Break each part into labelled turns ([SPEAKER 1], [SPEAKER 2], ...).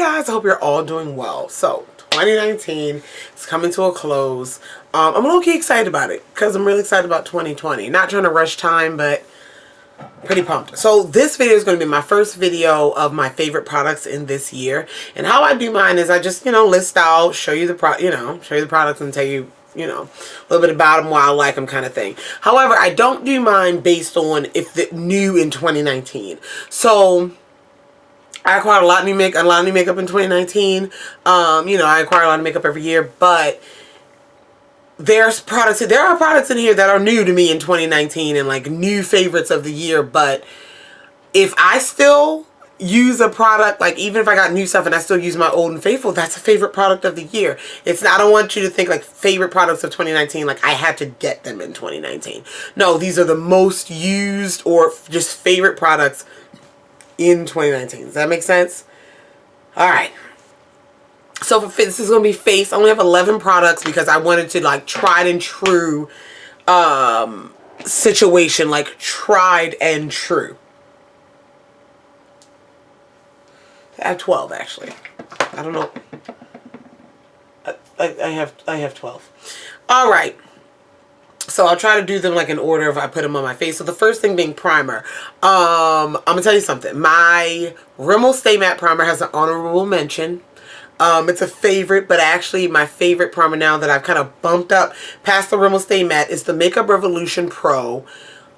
[SPEAKER 1] guys, I hope you're all doing well. So 2019 is coming to a close. I'm low-key excited about it because I'm really excited about 2020. Not trying to rush time, but pretty pumped. So this video is going to be my first video of my favorite products in this year. And how I do mine is I just, list out, show you the products and tell you, a little bit about them, why I like them, kind of thing. However, I don't do mine based on if they're new in 2019. So I acquired a lot of new makeup in 2019. I acquire a lot of makeup every year, but there are products in here that are new to me in 2019 and like new favorites of the year. But if I still use a product, like even if I got new stuff and I still use my old and faithful, that's a favorite product of the year. It's not, I don't want you to think like favorite products of 2019 like I had to get them in 2019. No, these are the most used or just favorite products in 2019. Does that make sense? Alright. So for this is going to be face. I only have 11 products because I wanted to like tried and true situation. Like tried and true. I have 12 actually. I don't know. I have 12. Alright. So I'll try to do them like in order if I put them on my face. So the first thing being primer. I'm going to tell you something. My Rimmel Stay Matte Primer has an honorable mention. It's a favorite, but actually my favorite primer now that I've kind of bumped up past the Rimmel Stay Matte is the Makeup Revolution Pro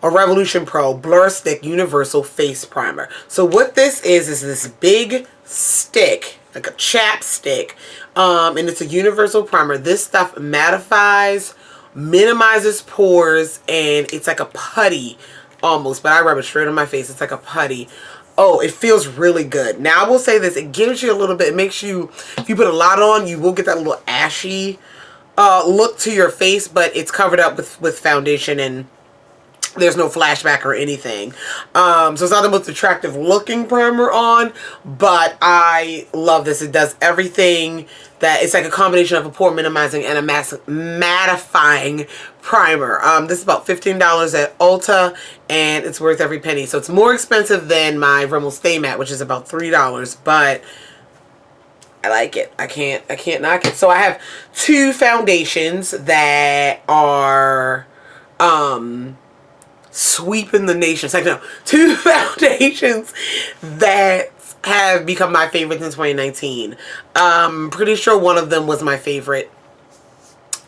[SPEAKER 1] Blur Stick Universal Face Primer. So what this is this big stick, like a chapstick, and it's a universal primer. This stuff mattifies, minimizes pores, and it's like a putty almost, but I rub it straight on my face. It's like a putty. Oh, it feels really good. Now I will say this, it gives you a little bit, it makes you, if you put a lot on, you will get that little ashy look to your face, but it's covered up with foundation and there's no flashback or anything. So it's not the most attractive looking primer on, but I love this. It does everything that, it's like a combination of a pore minimizing and a mattifying primer. This is about $15 at Ulta and it's worth every penny. So it's more expensive than my Rimmel Stay Matte, which is about $3, but I like it. I can't knock it. So I have two foundations that are sweeping the nation. It's like, no, two foundations that have become my favorites in 2019. Pretty sure one of them was my favorite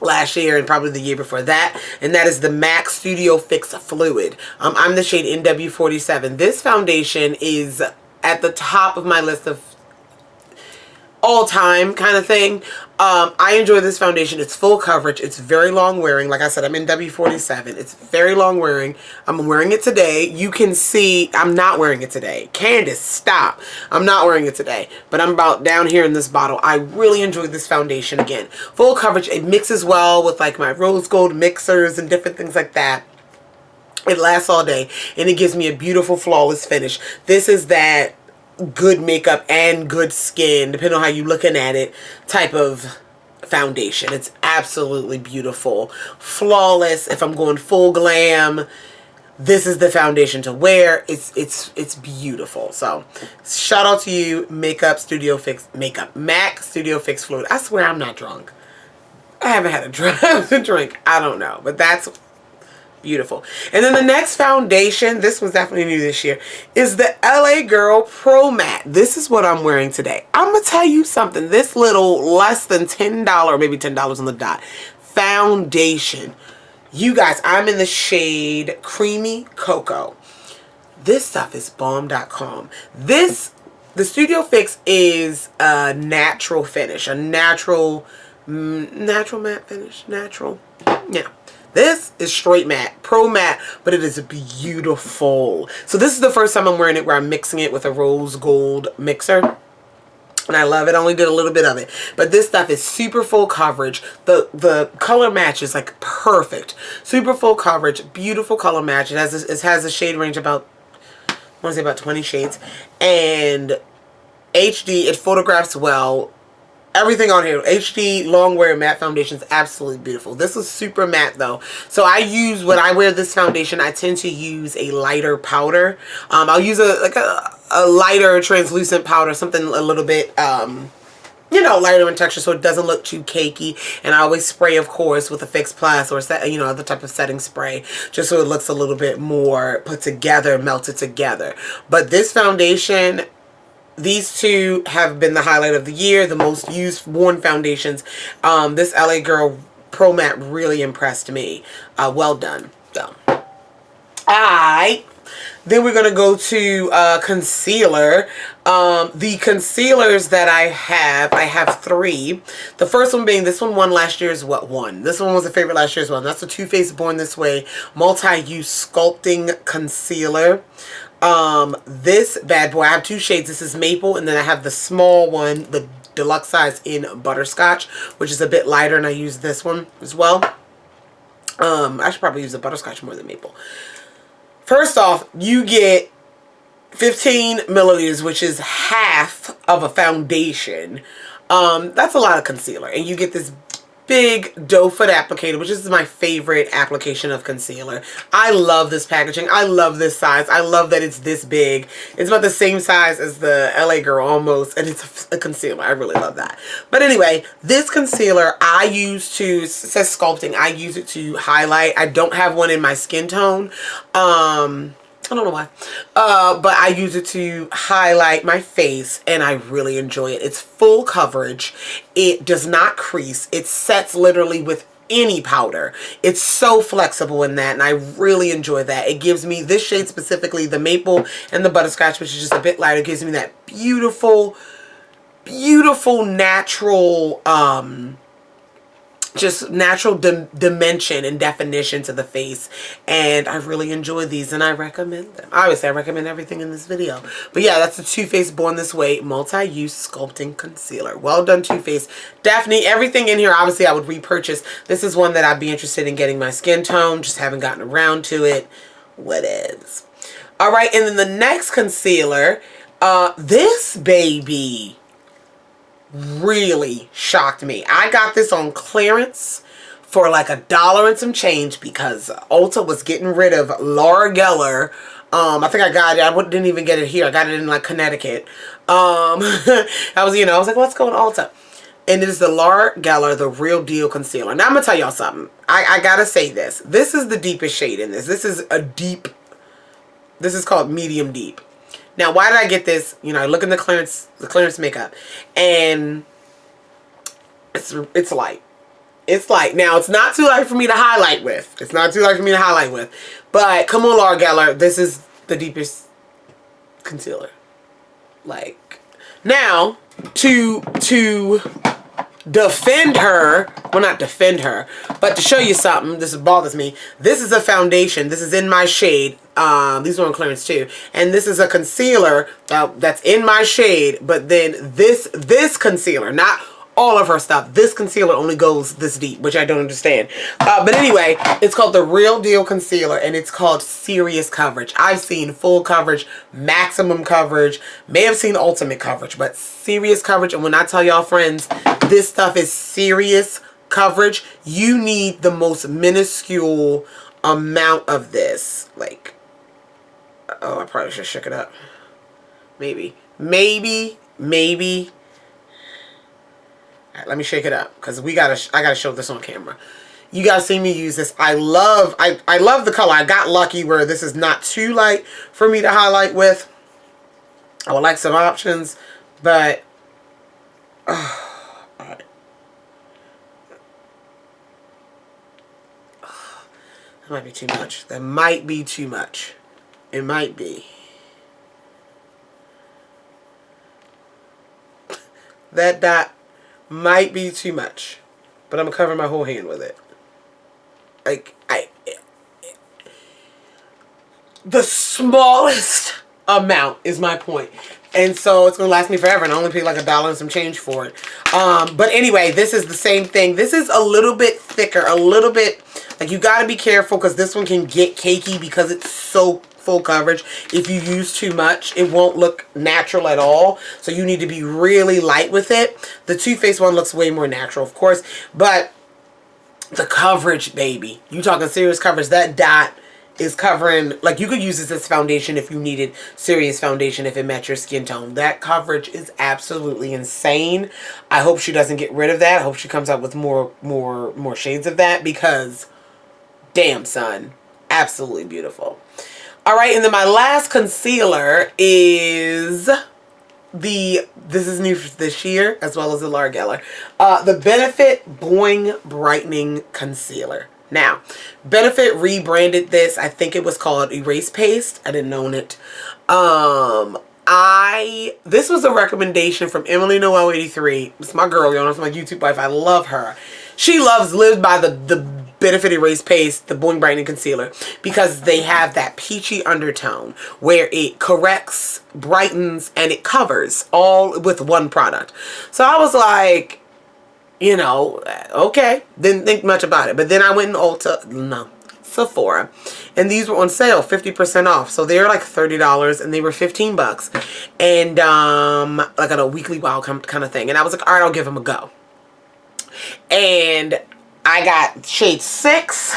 [SPEAKER 1] last year and probably the year before that, and that is the MAC Studio Fix Fluid. I'm the shade NW47. This foundation is at the top of my list of all time kind of thing. I enjoy this foundation. It's full coverage. It's very long wearing. Like I said, I'm in W47. It's very long wearing. I'm wearing it today. You can see I'm not wearing it today. Candice, stop. I'm not wearing it today, but I'm about down here in this bottle. I really enjoy this foundation. Again, full coverage. It mixes well with like my rose gold mixers and different things like that. It lasts all day and it gives me a beautiful flawless finish. This is that good makeup and good skin, depending on how you're looking at it, type of foundation. It's absolutely beautiful, flawless. If I'm going full glam, this is the foundation to wear. It's beautiful. So shout out to you, MAC Studio Fix Fluid. I swear I'm not drunk. I haven't had a drink. I don't know, but that's beautiful. And then the next foundation, this was definitely new this year, is the LA Girl Pro Matte. This is what I'm wearing today. I'm gonna tell you something. This little less than $10, maybe $10 on the dot, foundation. You guys, I'm in the shade Creamy Cocoa. This stuff is bomb.com. The Studio Fix is a natural finish, a natural matte finish, yeah. This is straight matte, pro matte, but it is beautiful. So this is the first time I'm wearing it where I'm mixing it with a rose gold mixer. And I love it. I only did a little bit of it. But this stuff is super full coverage. The color match is like perfect. Super full coverage, beautiful color match. It has a shade range about, I want to say about 20 shades. And HD, it photographs well. Everything on here, HD long wear matte foundation is absolutely beautiful. This is super matte though. So when I wear this foundation, I tend to use a lighter powder. I'll use a a lighter translucent powder, something a little bit, you know, lighter in texture so it doesn't look too cakey. And I always spray, of course, with a Fix Plus or, you know, other type of setting spray, just so it looks a little bit more put together, melted together. But this foundation, these two have been the highlight of the year, the most used, worn foundations. This LA Girl Pro Matte really impressed me. Well done. So, alright. Then we're going to go to concealer. The concealers that I have 3. The first one being, this one won last year's one? This one was a favorite last year's one. That's the Too Faced Born This Way Multi-Use Sculpting Concealer. This bad boy, I have 2 shades. This is Maple, and then I have the small one, the deluxe size in Butterscotch, which is a bit lighter, and I use this one as well. I should probably use the Butterscotch more than Maple. First off, you get 15 milliliters, which is half of a foundation. That's a lot of concealer. And you get this big doe foot applicator, which is my favorite application of concealer. I love this packaging. I love this size. I love that it's this big. It's about the same size as the LA Girl almost, and it's a concealer. I really love that. But anyway, this concealer I use to, it says sculpting, I use it to highlight. I don't have one in my skin tone. I don't know why. But I use it to highlight my face, and I really enjoy it. It's full coverage. It does not crease. It sets literally with any powder. It's so flexible in that, and I really enjoy that. It gives me, this shade specifically, the Maple and the Butterscotch, which is just a bit lighter, gives me that beautiful, beautiful natural, just natural dimension and definition to the face, and I really enjoy these, and I recommend them. Obviously, I recommend everything in this video. But yeah, that's the Too Faced Born This Way Multi-Use Sculpting Concealer. Well done, Too Faced. Definitely, everything in here, obviously, I would repurchase. This is one that I'd be interested in getting my skin tone. Just haven't gotten around to it. What is? Alright, and then the next concealer, this baby really shocked me. I got this on clearance for like $1 and some change because Ulta was getting rid of Laura Geller. I think I got it. I didn't even get it here. I got it in like Connecticut. I was, you know, I was like, let's go on Ulta. And it is the Laura Geller, the Real Deal Concealer. Now I'm gonna tell y'all something. I gotta say this. This is the deepest shade in this. This is a deep. This is called medium deep. Now, why did I get this? You know, I look in the clearance makeup, and it's light. It's light. Now, it's not too light for me to highlight with. It's not too light for me to highlight with. But come on, Laura Geller, this is the deepest concealer. Like, now to defend her, well, not defend her, but to show you something, this bothers me. This is a foundation. This is in my shade. These are on clearance too. And this is a concealer that's in my shade, but then this concealer, not all of her stuff, this concealer only goes this deep, which I don't understand. But anyway, it's called the Real Deal Concealer, and it's called Serious Coverage. I've seen full coverage, maximum coverage, may have seen ultimate coverage, but serious coverage. And when I tell y'all, friends, this stuff is serious coverage, you need the most minuscule amount of this. Like, oh, I probably should shook it up. Maybe. All right, let me shake it up because I gotta show this on camera. You guys see me use this. I love the color. I got lucky where this is not too light for me to highlight with. I would like some options, but all right. That might be too much. That might be too much. It might be. That dot might be too much, but I'm gonna cover my whole hand with it. Like, the smallest amount is my point, and so it's gonna last me forever, and I only paid like $1 and some change for it. But anyway, this is the same thing. This is a little bit thicker, a little bit, like, you gotta be careful because this one can get cakey because it's so full coverage. If you use too much, it won't look natural at all. So you need to be really light with it. The Too Faced one looks way more natural, of course, but the coverage, baby, you talking serious coverage. That dot is covering, like you could use this as foundation if you needed serious foundation if it met your skin tone. That coverage is absolutely insane. I hope she doesn't get rid of that. I hope she comes out with more shades of that, because damn son, absolutely beautiful. All right, and then my last concealer is this is new for this year, as well as the Largeller, the Benefit Boing Brightening Concealer. Now, Benefit rebranded this. I think it was called Erase Paste. I didn't own it. This was a recommendation from Emily Noel 83. It's my girl, y'all. It's my YouTube wife. I love her. She lives by the Benefit Erase Paste, the Boing Brightening Concealer, because they have that peachy undertone where it corrects, brightens, and it covers all with one product. So I was like, you know, okay, didn't think much about it. But then I went in Sephora, and these were on sale, 50% off. So they're like $30, and they were 15 bucks, and like on a weekly wow kind of thing. And I was like, all right, I'll give them a go. And I got shade 6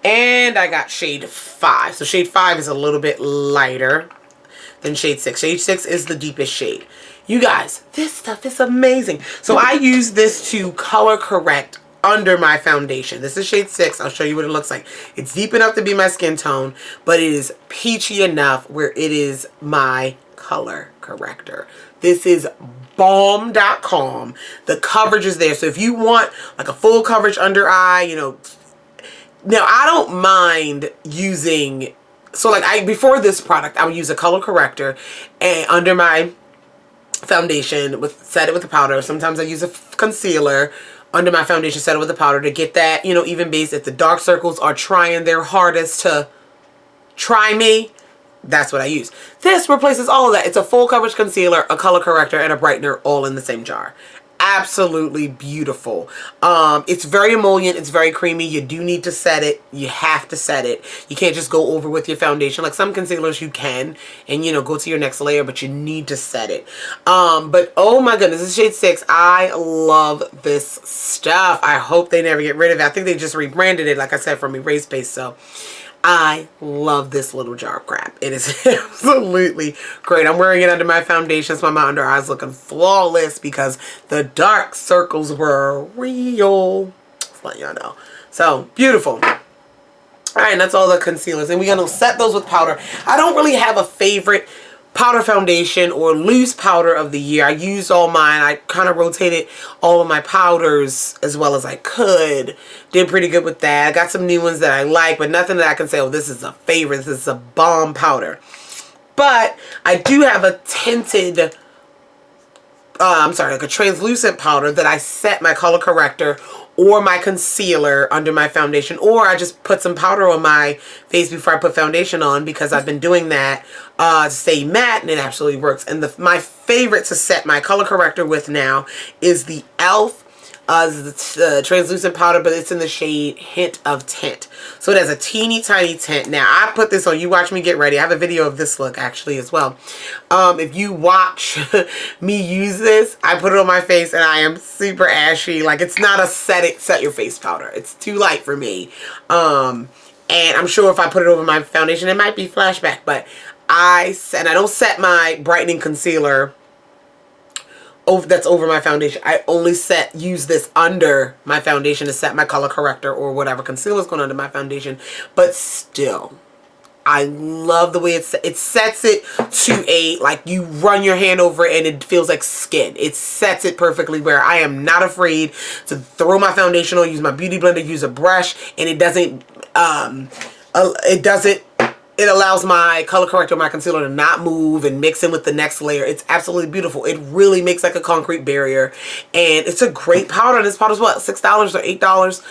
[SPEAKER 1] and I got shade 5. So shade 5 is a little bit lighter than shade 6. Shade 6 is the deepest shade. You guys, this stuff is amazing. So I use this to color correct under my foundation. This is shade 6. I'll show you what it looks like. It's deep enough to be my skin tone, but it is peachy enough where it is my color corrector. This is balm.com. The coverage is there. So if you want like a full coverage under eye, you know, now I don't mind using, so like before this product, I would use a color corrector and under my foundation set it with a powder. Sometimes I use a concealer under my foundation, set it with a powder to get that, you know, even base. If the dark circles are trying their hardest to try me, that's what I use. This replaces all of that. It's a full coverage concealer, a color corrector, and a brightener all in the same jar. Absolutely beautiful. It's very emollient. It's very creamy. You do need to set it. You have to set it. You can't just go over with your foundation. Like some concealers you can, and you know, go to your next layer, but you need to set it. But oh my goodness, this is shade 6. I love this stuff. I hope they never get rid of it. I think they just rebranded it, like I said, from Erase Paste. So I love this little jar of crap. It is absolutely great. I'm wearing it under my foundation, so my under eyes looking flawless because the dark circles were real. Just let y'all know. So, beautiful. Alright, and that's all the concealers. And we're going to set those with powder. I don't really have a favorite powder foundation or loose powder of the year. I used all mine. I kind of rotated all of my powders as well as I could. Did pretty good with that. I got some new ones that I like, but nothing that I can say, oh, this is a favorite. This is a bomb powder. But I do have a tinted, like a translucent powder that I set my color corrector or my concealer under my foundation, or I just put some powder on my face before I put foundation on, because I've been doing that to stay matte, and it absolutely works. And my favorite to set my color corrector with now is the e.l.f. Translucent powder, but it's in the shade Hint of Tint. So it has a teeny tiny tint. Now I put this on, you watch me get ready. I have a video of this look actually as well. If you watch me use this, I put it on my face and I am super ashy. Like, it's not a set your face powder. It's too light for me. And I'm sure if I put it over my foundation, it might be flashback, but I don't set my brightening concealer that's over my foundation. I only use this under my foundation to set my color corrector or whatever concealer is going under my foundation. But still, I love the way it sets it to a, like, you run your hand over it and it feels like skin. It sets it perfectly where I am not afraid to throw my foundation on, use my beauty blender, use a brush, and it allows my color corrector, my concealer to not move and mix in with the next layer. It's absolutely beautiful. It really makes like a concrete barrier, and it's a great powder. This powder's what, $6 or $8?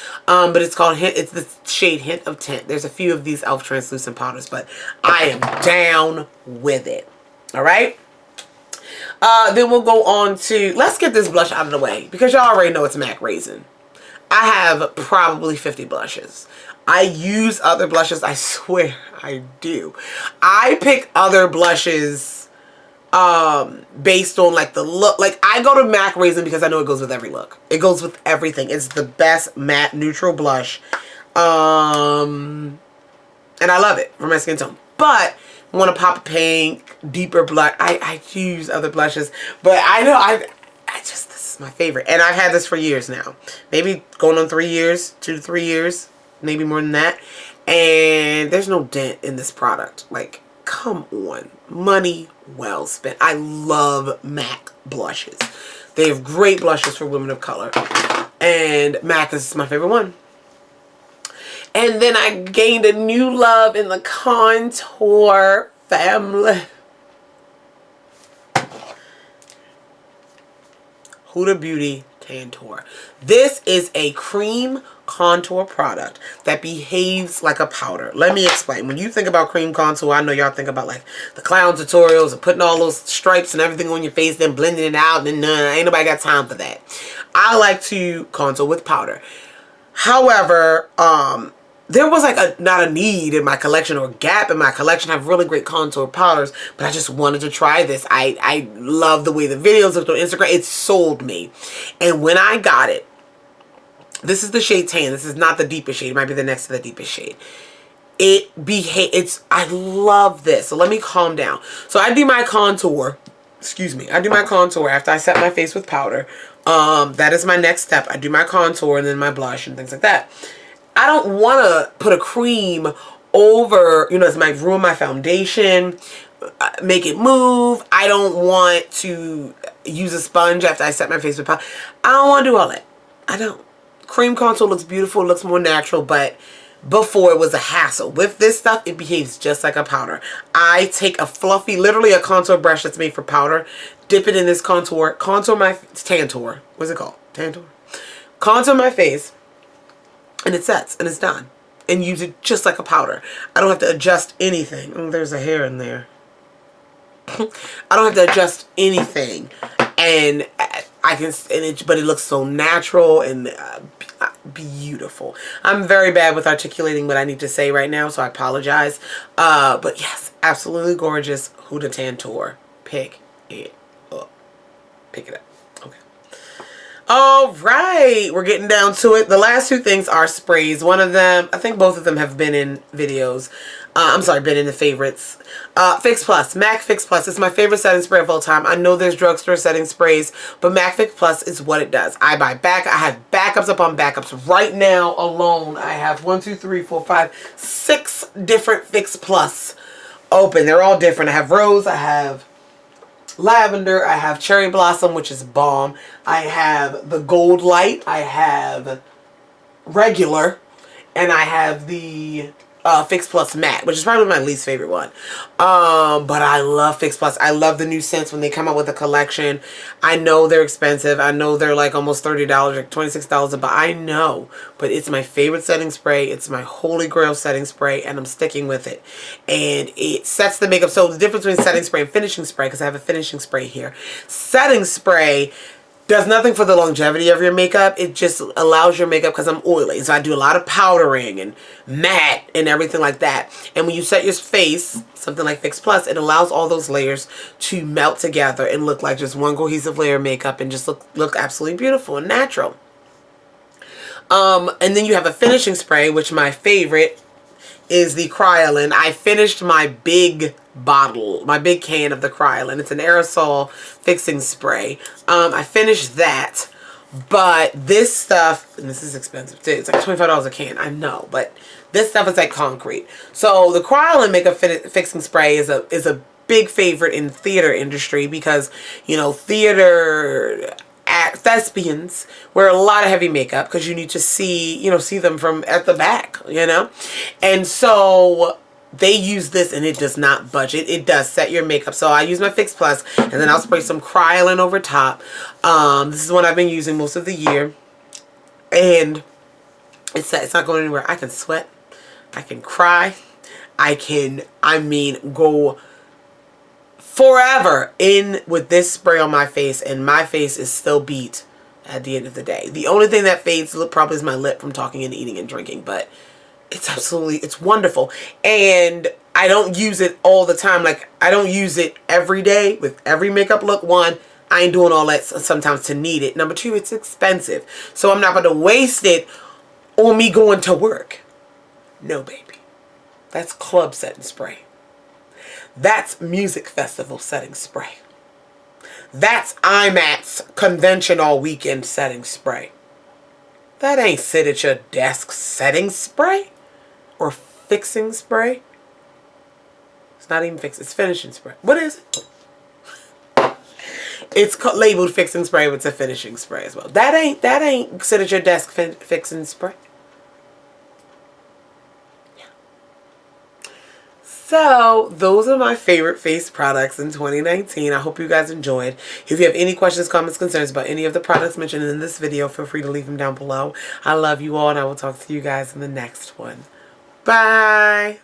[SPEAKER 1] But it's called it's the shade Hint of Tint. There's a few of these e.l.f. translucent powders, but I am down with it. All right. Then we'll go on to, let's get this blush out of the way because y'all already know it's MAC Raisin. I have probably 50 blushes. I use other blushes, I swear I do. I pick other blushes based on like the look. Like, I go to MAC Raisin because I know it goes with every look. It goes with everything. It's the best matte neutral blush. And I love it for my skin tone. But want to pop a pink, deeper blush. I use other blushes, but I know I just, this is my favorite. And I've had this for years now. Maybe going on 3 years, 2 to 3 years, maybe more than that. And there's no dent in this product. Like, come on. Money well spent. I love MAC blushes. They have great blushes for women of color. And MAC is my favorite one. And then I gained a new love in the contour family. Huda Beauty Tantour. This is a cream contour product that behaves like a powder. Let me explain. When you think about cream contour, I know y'all think about like the clown tutorials and putting all those stripes and everything on your face, then blending it out, and ain't nobody got time for that. I like to contour with powder. However, there was like not a need in my collection or a gap in my collection. I have really great contour powders, but I just wanted to try this. I love the way the videos looked on Instagram. It sold me. And when I got it, this is the shade Tan. This is not the deepest shade. It might be the next to the deepest shade. I love this. So let me calm down. So I do my contour. Excuse me. I do my contour after I set my face with powder. That is my next step. I do my contour and then my blush and things like that. I don't want to put a cream over, you know, it might ruin my foundation, make it move. I don't want to use a sponge after I set my face with powder. I don't want to do all that. I don't. Cream contour looks beautiful, looks more natural, but before it was a hassle. With this stuff, it behaves just like a powder. I take a fluffy, literally a contour brush that's made for powder, dip it in this contour my Tantour. What's it called? Tantour. Contour my face. And it sets and it's done. And use it just like a powder. I don't have to adjust anything. Oh, there's a hair in there. I don't have to adjust anything. And I can, but it looks so natural and beautiful. I'm very bad with articulating what I need to say right now, so I apologize. But yes, absolutely gorgeous. Huda Tantour. Pick it up. Pick it up. All right, we're getting down to it. The last two things are sprays. One of them, I think both of them have been in videos. I'm sorry, been in the favorites. Fix Plus, MAC Fix Plus is my favorite setting spray of all time. I know there's drugstore setting sprays, but MAC Fix Plus is what it does. I have backups upon backups. Right now alone, I have 1, 2, 3, 4, 5, 6 different Fix Plus open. They're all different. I have rose, I have lavender, I have cherry blossom, which is bomb. I have the gold light, I have regular, and I have the Fix Plus matte, which is probably my least favorite one. But I love Fix Plus. I love the new scents when they come out with a collection. I know they're expensive. I know they're like almost $30, like $26 a buy. I know, but it's my favorite setting spray. It's my holy grail setting spray, and I'm sticking with it. And it sets the makeup. So the difference between setting spray and finishing spray, because I have a finishing spray here. Setting spray does nothing for the longevity of your makeup. It just allows your makeup, because I'm oily, so I do a lot of powdering and matte and everything like that. And when you set your face, something like Fix Plus, it allows all those layers to melt together and look like just one cohesive layer of makeup and just look absolutely beautiful and natural. And then you have a finishing spray, which my favorite is the Kryolan. I finished my big bottle, my big can of the Kryolan. It's an aerosol fixing spray. I finished that, but this stuff, and this is expensive too, it's like $25 a can, I know, but this stuff is like concrete. So the Kryolan makeup fixing spray is a big favorite in theater industry, because, you know, theater thespians wear a lot of heavy makeup because you need to see them from at the back, you know? And so they use this, and it does not budge. It does set your makeup. So I use my Fix Plus, and then I'll spray some Kryolan over top. This is one I've been using most of the year, and it's not going anywhere. I can sweat, I can cry, go forever in with this spray on my face, and my face is still beat at the end of the day. The only thing that fades probably is my lip from talking and eating and drinking, but it's wonderful. And I don't use it all the time. Like, I don't use it every day with every makeup look. One, I ain't doing all that sometimes to need it. Number two, it's expensive, so I'm not going to waste it on me going to work. No, baby. That's club setting spray. That's music festival setting spray. That's IMAX convention all weekend setting spray. That ain't sit at your desk setting spray or fixing spray. It's not even fix, it's finishing spray. What is it? It's labeled fixing spray, but it's a finishing spray as well. That ain't sit at your desk fixing spray. So, those are my favorite face products in 2019. I hope you guys enjoyed. If you have any questions, comments, concerns about any of the products mentioned in this video, feel free to leave them down below. I love you all, and I will talk to you guys in the next one. Bye!